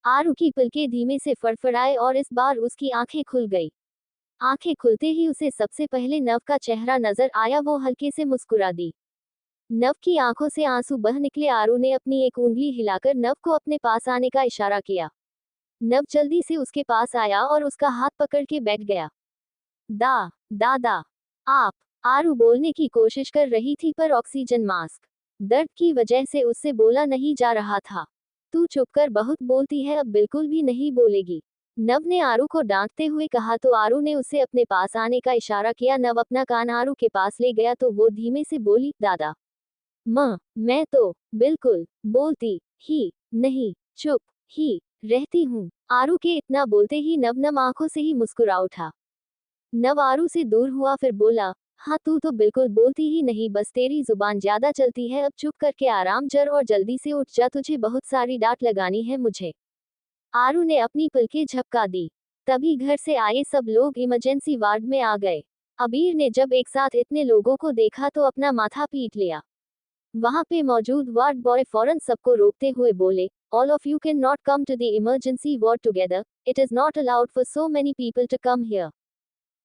आरू की पलकें धीमे से फड़फड़ाए और इस बार उसकी आंखें खुल गई। आंखें खुलते ही उसे सबसे पहले नव का चेहरा नजर आया। वो हल्के से मुस्कुरा दी। नव की आंखों से आंसू बह निकले। आरू ने अपनी एक उंगली हिलाकर नव को अपने पास आने का इशारा किया। नव जल्दी से उसके पास आया और उसका हाथ पकड़ के बैठ गया। दादा, आप। आरू बोलने की कोशिश कर रही थी पर ऑक्सीजन मास्क दर्द की वजह से उससे बोला नहीं जा रहा था। तू चुप कर, बहुत बोलती है, अब बिल्कुल भी नहीं बोलेगी। नव ने आरू को डांटते हुए कहा तो आरू ने उसे अपने पास आने का इशारा किया। नव अपना कान आरू के पास ले गया तो वो धीमे से बोली, दादा, मैं तो बिल्कुल बोलती ही नहीं, चुप ही रहती हूँ। आरू के इतना बोलते ही नव नम आंखों से ही मुस्कुरा उठा। नव आरू से दूर हुआ फिर बोला, हाँ तू तो बिल्कुल बोलती ही नहीं, बस तेरी जुबान ज्यादा चलती है। अब चुप करके आराम कर और जल्दी से उठ जा, तुझे बहुत सारी डांट लगानी है मुझे। आरू ने अपनी पलकें झपका दी। तभी घर से आए सब लोग इमरजेंसी वार्ड में आ गए। अबीर ने जब एक साथ इतने लोगों को देखा तो अपना माथा पीट लिया। वहां पे मौजूद वार्ड बॉय फौरन सबको रोकते हुए बोले, all of you can not come to the emergency ward together, it is not allowed for so many people to come here.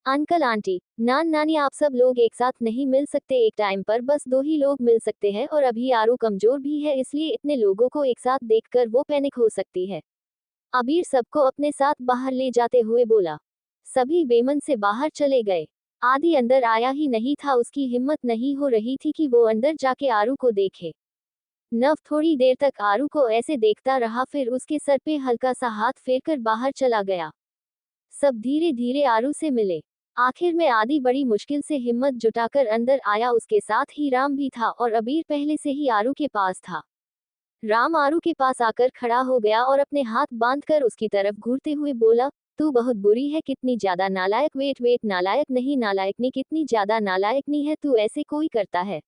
Uncle aunty, नानी, आप सब लोग एक साथ नहीं मिल सकते एक टाइम पर, बस दो ही लोग मिल सकते हैं और अभी आरू कमजोर भी है, इसलिए इतने लोगों को एक साथ देखकर वो पैनिक हो सकती है। अबीर सबको अपने साथ बाहर ले जाते हुए बोला। सभी बेमन से बाहर चले गए। आदि अंदर आया ही नहीं था, उसकी हिम्मत नहीं हो रही थी कि वो अंदर जाके आरू को देखे। नव थोड़ी देर तक आरू को ऐसे देखता रहा, फिर उसके सर पे हल्का सा हाथ फेरकर बाहर चला गया। सब धीरे धीरे आरू से मिले। आखिर में आदि बड़ी मुश्किल से हिम्मत जुटाकर अंदर आया। उसके साथ ही राम भी था और अबीर पहले से ही आरू के पास था। राम आरू के पास आकर खड़ा हो गया और अपने हाथ बांधकर उसकी तरफ घूरते हुए बोला, तू बहुत बुरी है, कितनी ज्यादा नालायक। वेट, नालायक नहीं, नालायकनी, कितनी ज्यादा नालायकनी है तू, ऐसे कोई करता है।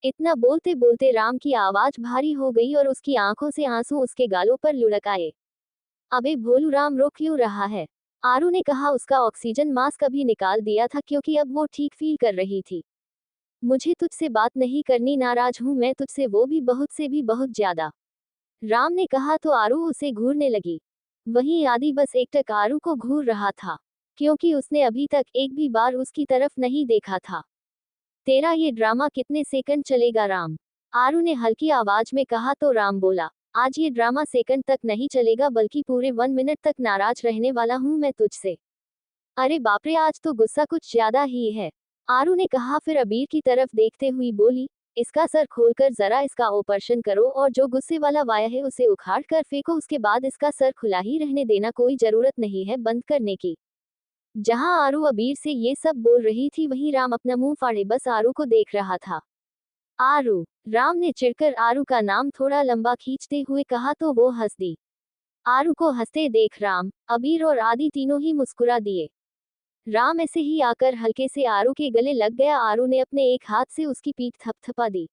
इतना बोलते बोलते राम की आवाज भारी हो गई और उसकी आंखों से आंसू उसके गालों पर लुढ़क आए। अबे भोलू, राम रो क्यों रहा है? आरू ने कहा। उसका ऑक्सीजन मास्क अभी निकाल दिया था क्योंकि अब वो ठीक फील कर रही थी। मुझे तुझसे बात नहीं करनी, नाराज हूं मैं तुझसे, वो भी बहुत से भी बहुत ज्यादा। राम ने कहा तो आरू उसे घूरने लगी। वहीं आदि बस एकटक आरू को घूर रहा था, क्योंकि उसने अभी तक एक भी बार उसकी तरफ नहीं देखा था। तेरा ये ड्रामा कितने सेकंड चलेगा राम? आरू ने हल्की आवाज में कहा तो राम बोला, आज ये ड्रामा सेकंड तक नहीं चलेगा बल्कि पूरे 1 मिनट तक नाराज रहने वाला हूं मैं तुझसे। अरे बापरे, आज तो गुस्सा कुछ ज्यादा ही है। आरू ने कहा, फिर अबीर की तरफ देखते हुई बोली, इसका सर खोलकर जरा इसका ऑपरेशन करो और जो गुस्से वाला वाया है उसे उखाड़ कर फेंको, उसके बाद इसका सर खुला ही रहने देना, कोई जरूरत नहीं है बंद करने की। जहां आरू अबीर से ये सब बोल रही थी वहीं राम अपना मुंह फाड़े बस आरू को देख रहा था। आरू, राम ने चिढ़कर आरू का नाम थोड़ा लंबा खींचते हुए कहा तो वो हंस दी। आरू को हंसते देख राम, अबीर और आदि तीनों ही मुस्कुरा दिए। राम ऐसे ही आकर हल्के से आरू के गले लग गया। आरू ने अपने एक हाथ से उसकी पीठ थपथपा दी।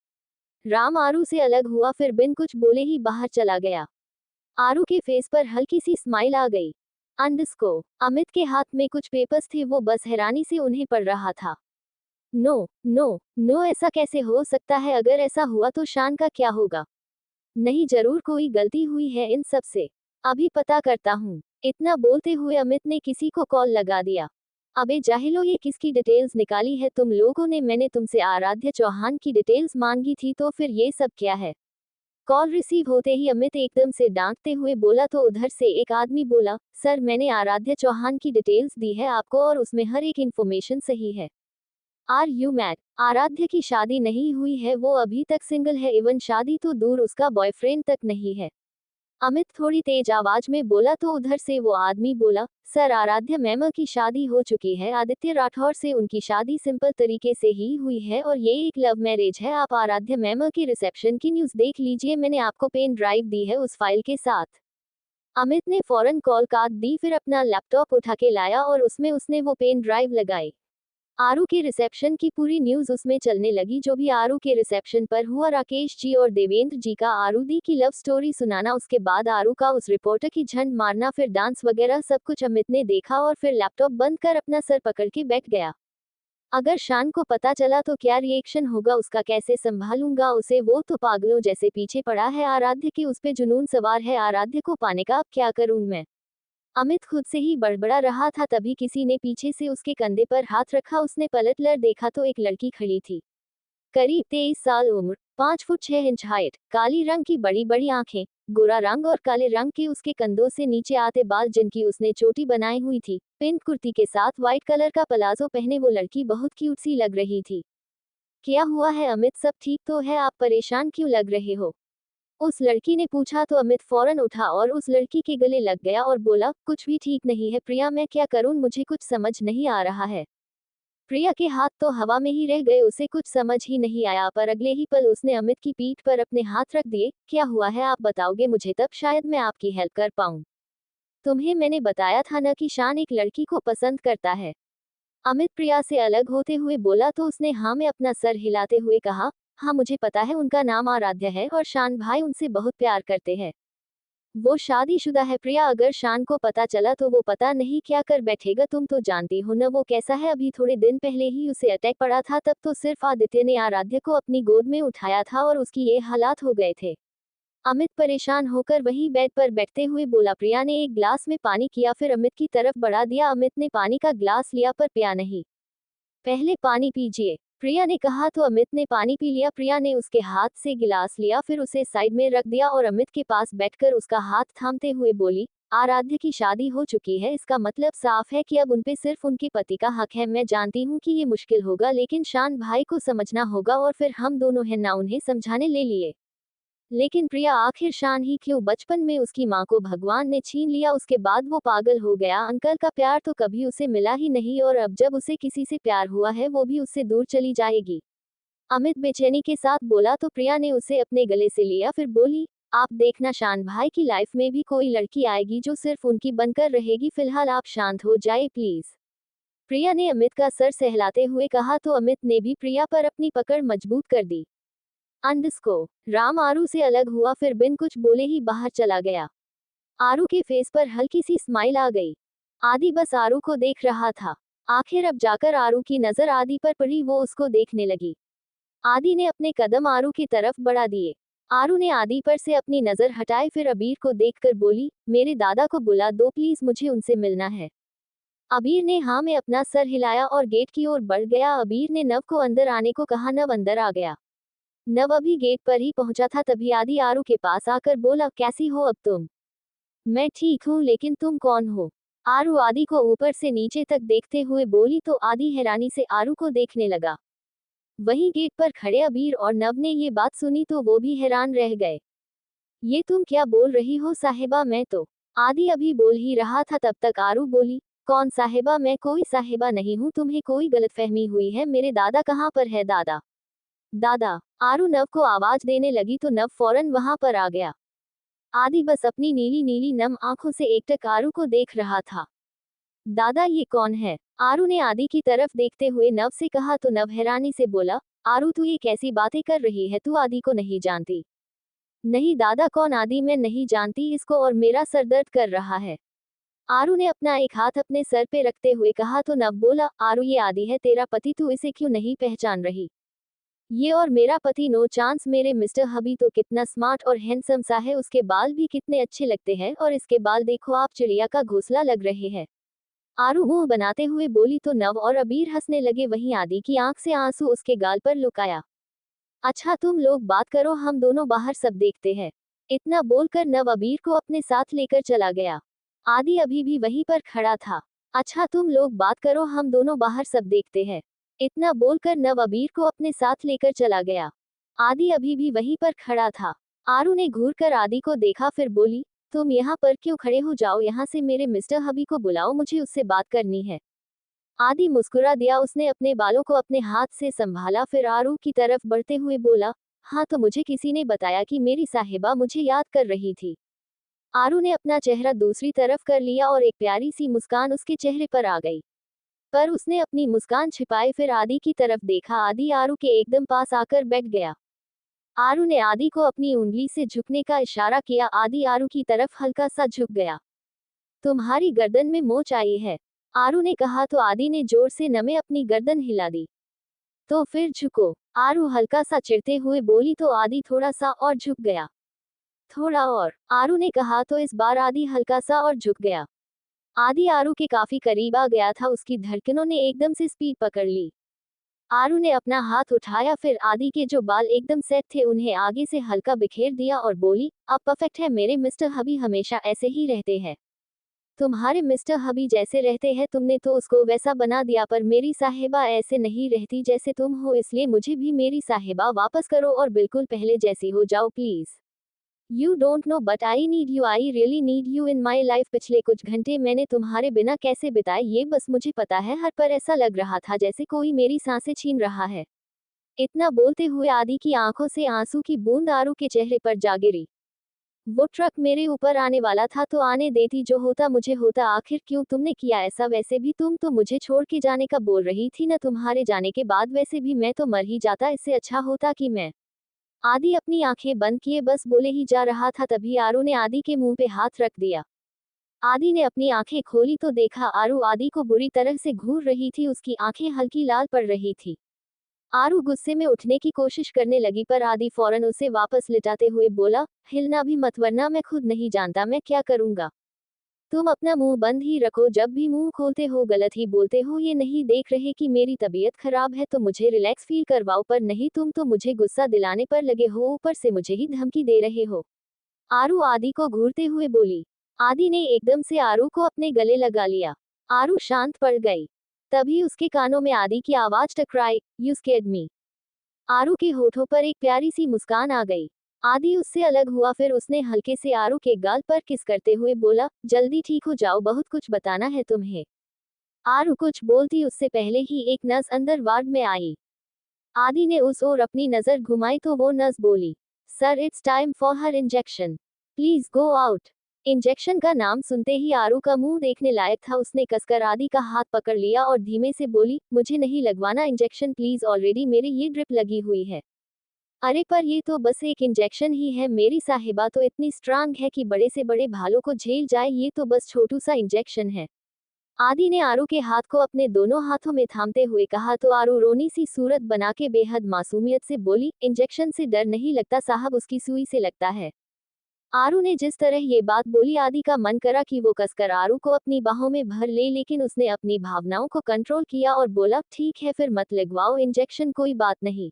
राम आरू से अलग हुआ, फिर बिन कुछ बोले ही बाहर चला गया। आरू के फेस पर हल्की सी स्माइल आ गई। अंडस्को, अमित के हाथ में कुछ पेपर्स थे, वो बस हैरानी से उन्हें पढ़ रहा था। नो नो नो, ऐसा कैसे हो सकता है? अगर ऐसा हुआ तो शान का क्या होगा? नहीं, जरूर कोई गलती हुई है इन सब से। अभी पता करता हूँ। इतना बोलते हुए अमित ने किसी को कॉल लगा दिया। अबे जाहिलो, ये किसकी डिटेल्स निकाली है तुम लोगों ने? मैंने तुमसे आराध्य चौहान की डिटेल्स मांगी थी, तो फिर ये सब क्या है? कॉल रिसीव होते ही अमित एकदम से डांटते हुए बोला तो उधर से एक आदमी बोला, सर मैंने आराध्य चौहान की डिटेल्स दी है आपको और उसमें हर एक इन्फॉर्मेशन सही है। Are you mad? आराध्य की शादी नहीं हुई है, वो अभी तक सिंगल है, इवन शादी तो दूर उसका बॉयफ्रेंड तक नहीं है। अमित थोड़ी तेज आवाज में बोला तो उधर से वो आदमी बोला, सर आराध्य मैम की शादी हो चुकी है, आदित्य राठौर से उनकी शादी सिंपल तरीके से ही हुई है और ये एक लव मैरिज है। आप आराध्य मैम की रिसेप्शन की न्यूज देख लीजिए, मैंने आपको पेन ड्राइव दी है उस फाइल के साथ। अमित ने फौरन कॉल काट दी, फिर अपना लैपटॉप उठा के लाया और उसमें उसने वो पेन ड्राइव लगाई। आरू के रिसेप्शन की पूरी न्यूज उसमें चलने लगी, जो भी आरू के रिसेप्शन पर हुआ, राकेश जी और देवेंद्र जी का आरू दी की लव स्टोरी सुनाना, उसके बाद आरू का उस रिपोर्टर की झंड मारना, फिर डांस वगैरह सब कुछ अमित ने देखा और फिर लैपटॉप बंद कर अपना सर पकड़ के बैठ गया। अगर शान को पता चला तो क्या रिएक्शन होगा, उसका कैसे संभालूंगा उसे, वो तो पागलों जैसे पीछे पड़ा है आराध्य के, उस पे जुनून सवार है आराध्य को पाने का, अब क्या करूं मैं। अमित खुद से ही बड़बड़ा रहा था, तभी किसी ने पीछे से उसके कंधे पर हाथ रखा। उसने पलट कर देखा तो एक लड़की खड़ी थी, करीब 23 साल उम्र, 5 फुट 6 इंच हाइट, काली रंग की बड़ी बड़ी आंखें, गोरा रंग और काले रंग के उसके कंधों से नीचे आते बाल जिनकी उसने चोटी बनाई हुई थी। पिंक कुर्ती के साथ व्हाइट कलर का पलाजो पहने वो लड़की बहुत क्यूट सी लग रही थी। क्या हुआ है अमित, सब ठीक तो है, आप परेशान क्यों लग रहे हो, उस लड़की ने पूछा तो अमित फौरन उठा और उस लड़की के गले लग गया और बोला, कुछ भी ठीक नहीं है प्रिया, मैं क्या करूं, मुझे कुछ समझ नहीं आ रहा है। प्रिया के हाथ तो हवा में ही रह गए, उसे कुछ समझ ही नहीं आया, पर अगले ही पल उसने अमित की पीठ पर अपने हाथ रख दिए। क्या हुआ है आप बताओगे मुझे, तब शायद मैं आपकी हेल्प कर पाऊं। तुम्हें मैंने बताया था न कि शान एक लड़की को पसंद करता है। अमित प्रिया से अलग होते हुए बोला तो उसने हाँ में अपना सर हिलाते हुए कहा, हाँ मुझे पता है, उनका नाम आराध्य है और शान भाई उनसे बहुत प्यार करते हैं। वो शादीशुदा है प्रिया, अगर शान को पता चला तो वो पता नहीं क्या कर बैठेगा, तुम तो जानती हो न वो कैसा है, अभी थोड़े दिन पहले ही उसे अटैक पड़ा था, तब तो सिर्फ आदित्य ने आराध्य को अपनी गोद में उठाया था और उसकी ये हालात हो गए थे। अमित परेशान होकर वहीं बेड पर बैठते हुए बोला। प्रिया ने एक ग्लास में पानी किया फिर अमित की तरफ बढ़ा दिया। अमित ने पानी का ग्लास लिया पर पिया नहीं। पहले पानी पीजिए, प्रिया ने कहा तो अमित ने पानी पी लिया। प्रिया ने उसके हाथ से गिलास लिया फिर उसे साइड में रख दिया और अमित के पास बैठकर उसका हाथ थामते हुए बोली, आराध्य की शादी हो चुकी है, इसका मतलब साफ है कि अब उनपे सिर्फ उनके पति का हक है। मैं जानती हूँ कि ये मुश्किल होगा लेकिन शान भाई को समझना होगा और फिर हम दोनों हैं ना, उन्हें समझाने ले लिए। लेकिन प्रिया आखिर शान ही क्यों, बचपन में उसकी माँ को भगवान ने छीन लिया, उसके बाद वो पागल हो गया, अंकल का प्यार तो कभी उसे मिला ही नहीं और अब जब उसे किसी से प्यार हुआ है वो भी उससे दूर चली जाएगी। अमित बेचैनी के साथ बोला तो प्रिया ने उसे अपने गले से लिया फिर बोली, आप देखना शान भाई की लाइफ में भी कोई लड़की आएगी जो सिर्फ उनकी बनकर रहेगी, फिलहाल आप शांत हो जाए प्लीज। प्रिया ने अमित का सर सहलाते हुए कहा तो अमित ने भी प्रिया पर अपनी पकड़ मजबूत कर दी। अंडस्को राम आरू से अलग हुआ फिर बिन कुछ बोले ही बाहर चला गया। आरू के फेस पर हल्की सी स्माइल आ गई। आदि बस आरू को देख रहा था। आखिर अब जाकर आरू की नजर आदि पर पड़ी, वो उसको देखने लगी। आदि ने अपने कदम आरू की तरफ बढ़ा दिए। आरू ने आदि पर से अपनी नजर हटाई फिर अबीर को देखकर बोली, मेरे दादा को बुला दो प्लीज, मुझे उनसे मिलना है। अबीर ने हाँ में अपना सर हिलाया और गेट की ओर बढ़ गया। अबीर ने नव को अंदर आने को कहा, नव अंदर आ गया। नव अभी गेट पर ही पहुंचा था तभी आदि आरू के पास आकर बोला, कैसी हो अब तुम। मैं ठीक हूँ लेकिन तुम कौन हो। आरू आदि को ऊपर से नीचे तक देखते हुए बोली तो आदि हैरानी से आरू को देखने लगा। वहीं गेट पर खड़े अबीर और नव ने ये बात सुनी तो वो भी हैरान रह गए। ये तुम क्या बोल रही हो साहिबा, मैं तो। आदि अभी बोल ही रहा था तब तक आरू बोली, कौन साहिबा, मैं कोई साहिबा नहीं हूँ, तुम्हें कोई गलतफहमी हुई है, मेरे दादा कहाँ पर है, दादा दादा। आरू नव को आवाज देने लगी तो नव फौरन वहां पर आ गया। आदि बस अपनी नीली नीली नम आंखों से एकटक आरू को देख रहा था। दादा ये कौन है, आरू ने आदि की तरफ देखते हुए नव से कहा तो नव हैरानी से बोला, आरू तू ये कैसी बातें कर रही है, तू आदि को नहीं जानती। नहीं दादा, कौन आदि, मैं नहीं जानती इसको और मेरा सर दर्द कर रहा है। आरू ने अपना एक हाथ अपने सर पे रखते हुए कहा तो नव बोला, आरू ये आदि है तेरा पति, तू इसे क्यों नहीं पहचान रही। ये और मेरा पति, नो चांस, मेरे मिस्टर हबी तो कितना स्मार्ट और हैंडसम सा है, उसके बाल भी कितने अच्छे लगते हैं और इसके बाल देखो आप चिड़िया का घोंसला लग रहे हैं। आरू मुंह बनाते हुए बोली तो नव और अबीर हंसने लगे, वहीं आदि की आंख से आंसू उसके गाल पर लुकाया। अच्छा तुम लोग बात करो, हम दोनों बाहर सब देखते हैं। इतना बोलकर नव अबीर को अपने साथ लेकर चला गया। आदि अभी भी वहीं पर खड़ा था। अच्छा तुम लोग बात करो, हम दोनों बाहर सब देखते हैं। इतना बोलकर नव अबीर को अपने साथ लेकर चला गया। आदि अभी भी वहीं पर खड़ा था। आरू ने घूरकर आदि को देखा फिर बोली, तुम यहाँ पर क्यों खड़े हो, जाओ यहाँ से, मेरे मिस्टर हबी को बुलाओ, मुझे उससे बात करनी है। आदि मुस्कुरा दिया, उसने अपने बालों को अपने हाथ से संभाला फिर आरू की तरफ बढ़ते हुए बोला, हाँ तो मुझे किसी ने बताया कि मेरी साहिबा मुझे याद कर रही थी। आरू ने अपना चेहरा दूसरी तरफ कर लिया और एक प्यारी सी मुस्कान उसके चेहरे पर आ गई। पर उसने अपनी मुस्कान छिपाई फिर आदि की तरफ देखा। आदि आरू के एकदम पास आकर बैठ गया। आरू ने आदि को अपनी उंगली से झुकने का इशारा किया। आदि आरू की तरफ हल्का सा झुक गया। तुम्हारी गर्दन में मोच आई है। आरू ने कहा तो आदि ने जोर से नमे अपनी गर्दन हिला दी। तो फिर झुको, आरू हल्का सा चिढ़ते हुए बोली तो आदि थोड़ा सा और झुक गया। थोड़ा और, आरू ने कहा तो इस बार आदि हल्का सा और झुक गया। आदि आरू के काफी करीब आ गया था, उसकी धड़कनों ने एकदम से स्पीड पकड़ ली। आरू ने अपना हाथ उठाया, फिर आदि के जो बाल एकदम सेट थे उन्हें आगे से हल्का बिखेर दिया और बोली, अब परफेक्ट है, मेरे मिस्टर हबी हमेशा ऐसे ही रहते हैं। तुम्हारे मिस्टर हबी जैसे रहते हैं तुमने तो उसको वैसा बना दिया, पर मेरी साहिबा ऐसे नहीं रहती जैसे तुम हो, इसलिए मुझे भी मेरी साहिबा वापस करो और बिल्कुल पहले जैसी हो जाओ please. You don't know but I need you, I really need you in my life. पिछले कुछ घंटे मैंने तुम्हारे बिना कैसे बिताए ये बस मुझे पता है, हर पर ऐसा लग रहा था जैसे कोई मेरी सांसें छीन रहा है। इतना बोलते हुए आदि की आंखों से आंसू की बूंद आरू के चेहरे पर जा गिरी। वो ट्रक मेरे ऊपर आने वाला था तो आने देती, जो होता मुझे होता, आखिर क्यों तुमने किया ऐसा? वैसे भी तुम तो मुझे छोड़ के जाने का बोल रही थी ना, तुम्हारे जाने के बाद वैसे भी मैं तो मर ही जाता, इससे अच्छा होता कि मैं। आदि अपनी आंखें बंद किए बस बोले ही जा रहा था, तभी आरू ने आदि के मुंह पे हाथ रख दिया। आदि ने अपनी आंखें खोली तो देखा आरू आदि को बुरी तरह से घूर रही थी, उसकी आंखें हल्की लाल पड़ रही थी। आरू गुस्से में उठने की कोशिश करने लगी, पर आदि फौरन उसे वापस लिटाते हुए बोला, हिलना भी मत वरना मैं खुद नहीं जानता मैं क्या करूंगा। तुम अपना मुंह बंद ही रखो, जब भी मुंह खोलते हो गलत ही बोलते हो, ये नहीं देख रहे कि मेरी तबीयत खराब है तो मुझे रिलैक्स फील करवाओ, पर नहीं तुम तो मुझे गुस्सा दिलाने पर लगे हो, ऊपर से मुझे ही धमकी दे रहे हो। आरू आदि को घूरते हुए बोली। आदि ने एकदम से आरू को अपने गले लगा लिया। आरू शांत पड़ गई। तभी उसके कानों में आदि की आवाज टकराई, यू स्कैर्ड मी। आरू के होठों पर एक प्यारी सी मुस्कान आ गई। आदि उससे अलग हुआ, फिर उसने हल्के से आरू के गाल पर किस करते हुए बोला, जल्दी ठीक हो जाओ, बहुत कुछ बताना है तुम्हें। आरू कुछ बोलती उससे पहले ही एक नर्स अंदर वार्ड में आई। आदि ने उस ओर अपनी नजर घुमाई तो वो नर्स बोली, sir it's time for her injection, please go out. Injection का नाम सुनते ही आरू का मुंह देखने लायक था, उसने कसकर आदि का हाथ पकड़ लिया और धीमे से बोली, मुझे नहीं लगवाना इंजेक्शन प्लीज, ऑलरेडी मेरे ये ड्रिप लगी हुई है। अरे पर ये तो बस एक इंजेक्शन ही है, मेरी साहिबा तो इतनी स्ट्रांग है कि बड़े से बड़े भालों को झेल जाए, ये तो बस छोटू सा इंजेक्शन है। आदि ने आरू के हाथ को अपने दोनों हाथों में थामते हुए कहा तो आरू रोनी सी सूरत बना के बेहद मासूमियत से बोली, इंजेक्शन से डर नहीं लगता साहब, उसकी सुई से लगता है। आरू ने जिस तरह ये बात बोली, आदि का मन करा कि वो कसकर आरू को अपनी बाहों में भर ले, लेकिन उसने अपनी भावनाओं को कंट्रोल किया और बोला, ठीक है फिर मत लगवाओ इंजेक्शन, कोई बात नहीं।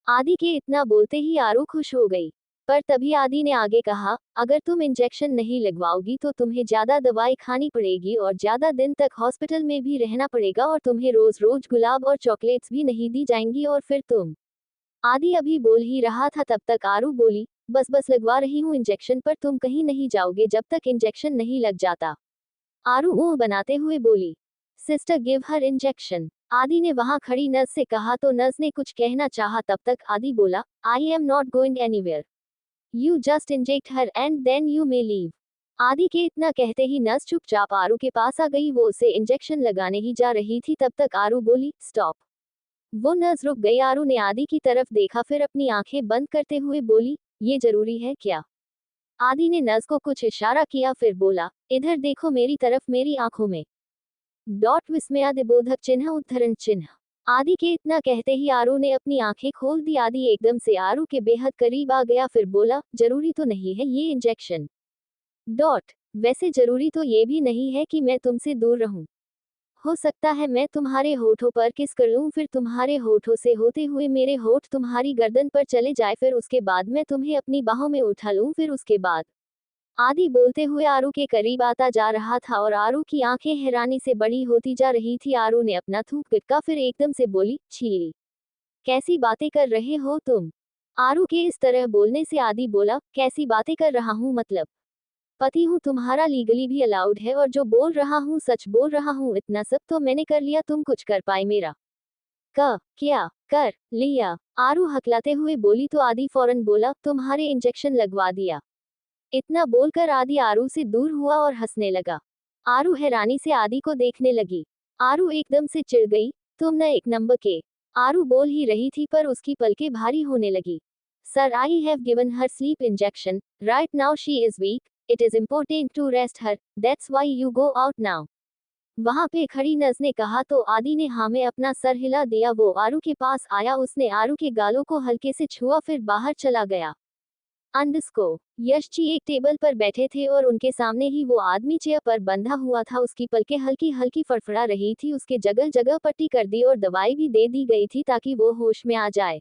आदि के इतना बोलते ही आरू खुश हो गई। पर तभी आदि ने आगे कहा, अगर तुम इंजेक्शन नहीं लगवाओगी तो तुम्हें ज्यादा दवाई खानी पड़ेगी और ज्यादा दिन तक हॉस्पिटल में भी रहना पड़ेगा, और तुम्हें रोज रोज गुलाब और चॉकलेट्स भी नहीं दी जाएंगी, और फिर तुम। आदि अभी बोल ही रहा था तब तक आरू बोली, बस बस लगवा रही हूँ इंजेक्शन, पर तुम कहीं नहीं जाओगे जब तक इंजेक्शन नहीं लग जाता। आरू मुंह बनाते हुए बोली, सिस्टर गिव हर इंजेक्शन। आदि ने वहां खड़ी नर्स से कहा तो नर्स ने कुछ कहना चाहा, तब तक आदि बोला, I am not going anywhere, you just inject her and then you may leave. Adi के इतना कहते ही नर्स चुपचाप आरू के पास आ गई, वो उसे इंजेक्शन लगाने ही जा रही थी तब तक आरू बोली, स्टॉप। वो नर्स रुक गई। आरू ने आदि की तरफ देखा, फिर अपनी आंखें बंद करते हुए बोली, ये जरूरी है क्या? आदि ने नर्स को कुछ इशारा किया, फिर बोला, इधर देखो मेरी तरफ, मेरी आंखों में डॉट विस्मयादिबोधक चिन्ह उद्धरण चिन्ह। आदि के इतना कहते ही आरू ने अपनी आंखें खोल दी। आदि एकदम से आरू के बेहद करीब आ गया, फिर बोला, जरूरी तो नहीं है ये इंजेक्शन डॉट, वैसे जरूरी तो ये भी नहीं है कि मैं तुमसे दूर रहूं। हो सकता है मैं तुम्हारे होठों पर किस कर लूं, फिर तुम्हारे होठों से होते हुए मेरे होठ तुम्हारी गर्दन पर चले जाए, फिर उसके बाद मैं तुम्हें अपनी बाहों में उठा लूं, फिर उसके बाद। आदि बोलते हुए आरू के करीब आता जा रहा था और आरू की आंखें हैरानी से बड़ी होती जा रही थी। आरू ने अपना थूक पिटका, फिर एकदम से बोली, छी, कैसी बातें कर रहे हो तुम? आरू के इस तरह बोलने से आदि बोला, कैसी बातें कर रहा हूँ मतलब? पति हूँ तुम्हारा, लीगली भी अलाउड है, और जो बोल रहा हूँ सच बोल रहा हूँ, इतना सब तो मैंने कर लिया, तुम कुछ कर पाए मेरा? क्या कर लिया? आरू हकलाते हुए बोली तो आदि फौरन बोला, तुम्हारे इंजेक्शन लगवा दिया। इतना बोलकर आदि आरू से दूर हुआ और हंसने लगा। आरू हैरानी से आदि को देखने लगी। आरू एकदम से चिढ़ गई, तुम न एक नंबर के। आरू बोल ही रही थी पर उसकी पलकें भारी होने लगी। Sir I have given her sleep injection, right now she is weak, it is important to rest her, that's why you go out now. वहां पे खड़ी नज ने कहा तो आदि ने हाँ में अपना सर हिला दिया। वो आरू के पास आया, उसने आरू के गालों को हल्के से छुआ फिर बाहर चला गया। अंडस्को यश जी एक टेबल पर बैठे थे और उनके सामने ही वो आदमी चेयर पर बंधा हुआ था। उसकी पलकें हल्की हल्की फड़फड़ा रही थी। उसके जगह जगह पट्टी कर दी और दवाई भी दे दी गई थी ताकि वो होश में आ जाए।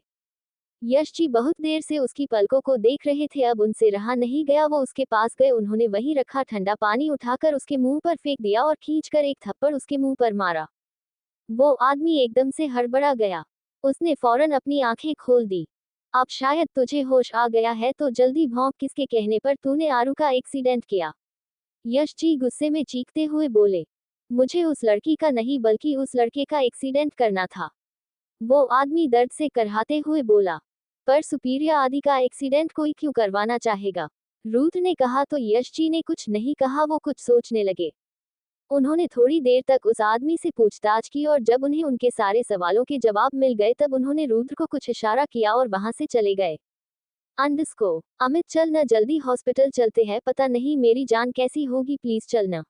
यश जी बहुत देर से उसकी पलकों को देख रहे थे। अब उनसे रहा नहीं गया, वो उसके पास गए। उन्होंने वहीं रखा ठंडा पानी उठाकर उसके मुंह पर फेंक दिया और खींचकर एक थप्पड़ उसके मुंह पर मारा। वो आदमी एकदम से हड़बड़ा गया। उसने फौरन अपनी आंखें खोल दी। अब शायद तुझे होश आ गया है तो जल्दी भौंक, किसके कहने पर तूने आरू का एक्सीडेंट किया? यश जी गुस्से में चीखते हुए बोले। मुझे उस लड़की का नहीं बल्कि उस लड़के का एक्सीडेंट करना था। वो आदमी दर्द से करहाते हुए बोला। पर सुपीरियर आदि का एक्सीडेंट कोई क्यों करवाना चाहेगा? रूथ ने कहा। तो यश जी ने कुछ नहीं कहा, वो कुछ सोचने लगे। उन्होंने थोड़ी देर तक उस आदमी से पूछताछ की और जब उन्हें उनके सारे सवालों के जवाब मिल गए तब उन्होंने रुद्र को कुछ इशारा किया और वहां से चले गए। अंडस्को अमित चल न, जल्दी हॉस्पिटल चलते हैं, पता नहीं मेरी जान कैसी होगी, प्लीज चलना।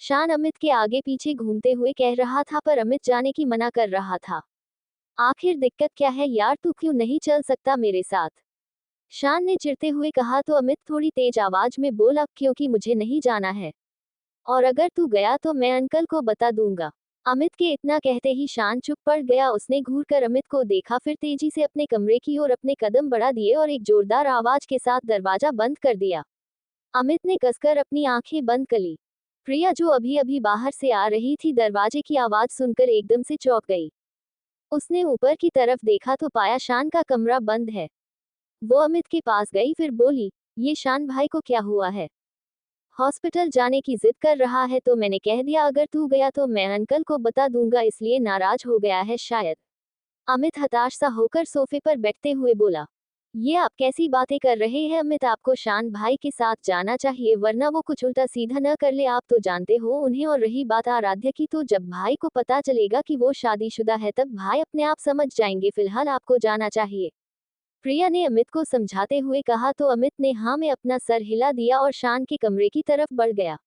शान अमित के आगे पीछे घूमते हुए कह रहा था पर अमित जाने की मना कर रहा था। आखिर दिक्कत क्या है यार, तू क्यों नहीं चल सकता मेरे साथ? शान ने चिढ़ते हुए कहा। तो अमित थोड़ी तेज आवाज में बोला, क्योंकि मुझे नहीं जाना है, और अगर तू गया तो मैं अंकल को बता दूंगा। अमित के इतना कहते ही शान चुप पड़ गया। उसने घूरकर अमित को देखा, फिर तेजी से अपने कमरे की ओर अपने कदम बढ़ा दिए और एक जोरदार आवाज के साथ दरवाजा बंद कर दिया। अमित ने कसकर अपनी आंखें बंद कर ली। प्रिया जो अभी अभी बाहर से आ रही थी, दरवाजे की आवाज सुनकर एकदम से चौंक गई। उसने ऊपर की तरफ देखा तो पाया शान का कमरा बंद है। वो अमित के पास गई, फिर बोली, ये शान भाई को क्या हुआ है? हॉस्पिटल जाने की जिद कर रहा है तो मैंने कह दिया अगर तू गया तो मैं अंकल को बता दूंगा, इसलिए नाराज हो गया है शायद। अमित हताश सा होकर सोफे पर बैठते हुए बोला। ये आप कैसी बातें कर रहे हैं अमित, आपको शान भाई के साथ जाना चाहिए वरना वो कुछ उल्टा सीधा न कर ले। आप तो जानते हो उन्हें, और रही बात आराध्या की, तो जब भाई को पता चलेगा कि वो शादीशुदा है तब भाई अपने आप समझ जाएंगे। फिलहाल आपको जाना चाहिए, प्रिया ने अमित को समझाते हुए कहा। तो अमित ने हाँ में अपना सर हिला दिया और शान के कमरे की तरफ बढ़ गया।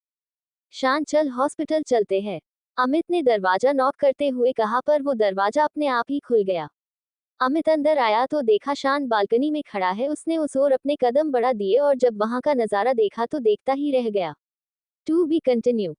शान चल हॉस्पिटल चलते हैं, अमित ने दरवाजा नॉक करते हुए कहा। पर वो दरवाजा अपने आप ही खुल गया। अमित अंदर आया तो देखा शान बालकनी में खड़ा है। उसने उस ओर अपने कदम बढ़ा दिए और जब वहां का नजारा देखा तो देखता ही रह गया। To be continue.